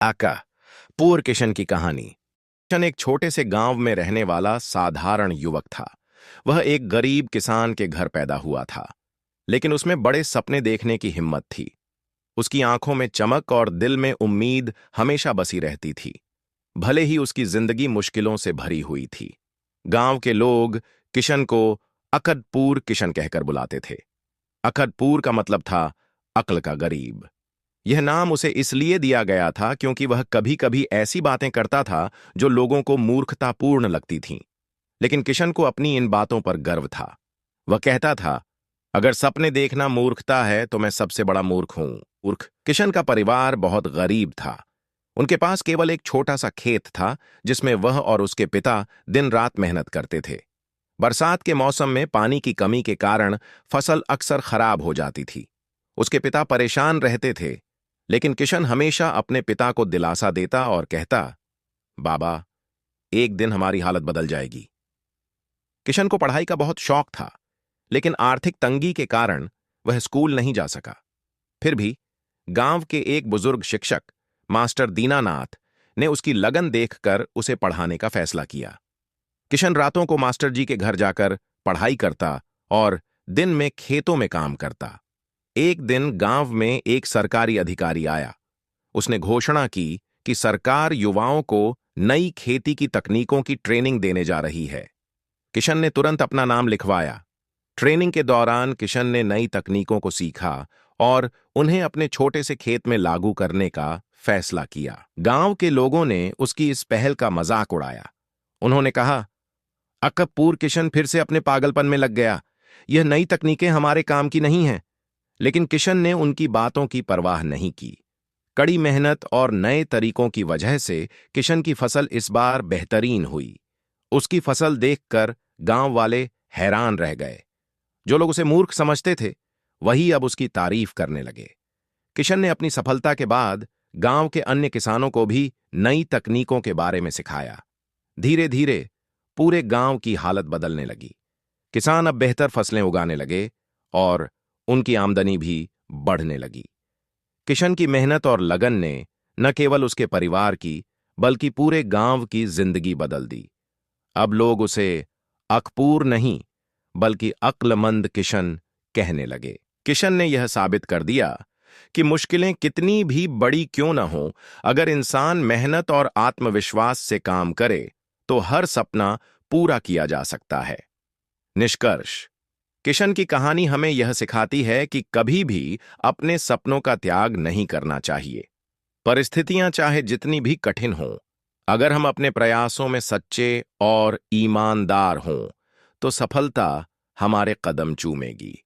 आका पूर किशन की कहानी। किशन एक छोटे से गांव में रहने वाला साधारण युवक था। वह एक गरीब किसान के घर पैदा हुआ था, लेकिन उसमें बड़े सपने देखने की हिम्मत थी। उसकी आंखों में चमक और दिल में उम्मीद हमेशा बसी रहती थी, भले ही उसकी जिंदगी मुश्किलों से भरी हुई थी। गांव के लोग किशन को अकदपूर किशन कहकर बुलाते थे। अकदपूर का मतलब था अक्ल का गरीब। यह नाम उसे इसलिए दिया गया था क्योंकि वह कभी कभी ऐसी बातें करता था जो लोगों को मूर्खतापूर्ण लगती थीं। लेकिन किशन को अपनी इन बातों पर गर्व था। वह कहता था, अगर सपने देखना मूर्खता है तो मैं सबसे बड़ा मूर्ख हूं। मूर्ख। किशन का परिवार बहुत गरीब था। उनके पास केवल एक छोटा सा खेत था जिसमें वह और उसके पिता दिन रात मेहनत करते थे। बरसात के मौसम में पानी की कमी के कारण फसल अक्सर खराब हो जाती थी। उसके पिता परेशान रहते थे, लेकिन किशन हमेशा अपने पिता को दिलासा देता और कहता, बाबा, एक दिन हमारी हालत बदल जाएगी। किशन को पढ़ाई का बहुत शौक था, लेकिन आर्थिक तंगी के कारण वह स्कूल नहीं जा सका। फिर भी गांव के एक बुजुर्ग शिक्षक, मास्टर दीनानाथ, ने उसकी लगन देखकर उसे पढ़ाने का फैसला किया। किशन रातों को मास्टर जी के घर जाकर पढ़ाई करता और दिन में खेतों में काम करता। एक दिन गांव में एक सरकारी अधिकारी आया। उसने घोषणा की कि सरकार युवाओं को नई खेती की तकनीकों की ट्रेनिंग देने जा रही है। किशन ने तुरंत अपना नाम लिखवाया। ट्रेनिंग के दौरान किशन ने नई तकनीकों को सीखा और उन्हें अपने छोटे से खेत में लागू करने का फैसला किया। गांव के लोगों ने उसकी इस पहल का मजाक उड़ाया। उन्होंने कहा, अकबपूर किशन फिर से अपने पागलपन में लग गया। यह नई तकनीकें हमारे काम की नहीं हैं। लेकिन किशन ने उनकी बातों की परवाह नहीं की। कड़ी मेहनत और नए तरीकों की वजह से किशन की फसल इस बार बेहतरीन हुई। उसकी फसल देखकर गांव वाले हैरान रह गए। जो लोग उसे मूर्ख समझते थे, वही अब उसकी तारीफ करने लगे। किशन ने अपनी सफलता के बाद गांव के अन्य किसानों को भी नई तकनीकों के बारे में सिखाया। धीरे धीरे पूरे गांव की हालत बदलने लगी। किसान अब बेहतर फसलें उगाने लगे और उनकी आमदनी भी बढ़ने लगी। किशन की मेहनत और लगन ने न केवल उसके परिवार की, बल्कि पूरे गांव की जिंदगी बदल दी। अब लोग उसे अकपूर नहीं, बल्कि अक्लमंद किशन कहने लगे। किशन ने यह साबित कर दिया कि मुश्किलें कितनी भी बड़ी क्यों न हो, अगर इंसान मेहनत और आत्मविश्वास से काम करे तो हर सपना पूरा किया जा सकता है। निष्कर्ष। किशन की कहानी हमें यह सिखाती है कि कभी भी अपने सपनों का त्याग नहीं करना चाहिए। परिस्थितियां चाहे जितनी भी कठिन हों, अगर हम अपने प्रयासों में सच्चे और ईमानदार हों, तो सफलता हमारे कदम चूमेगी।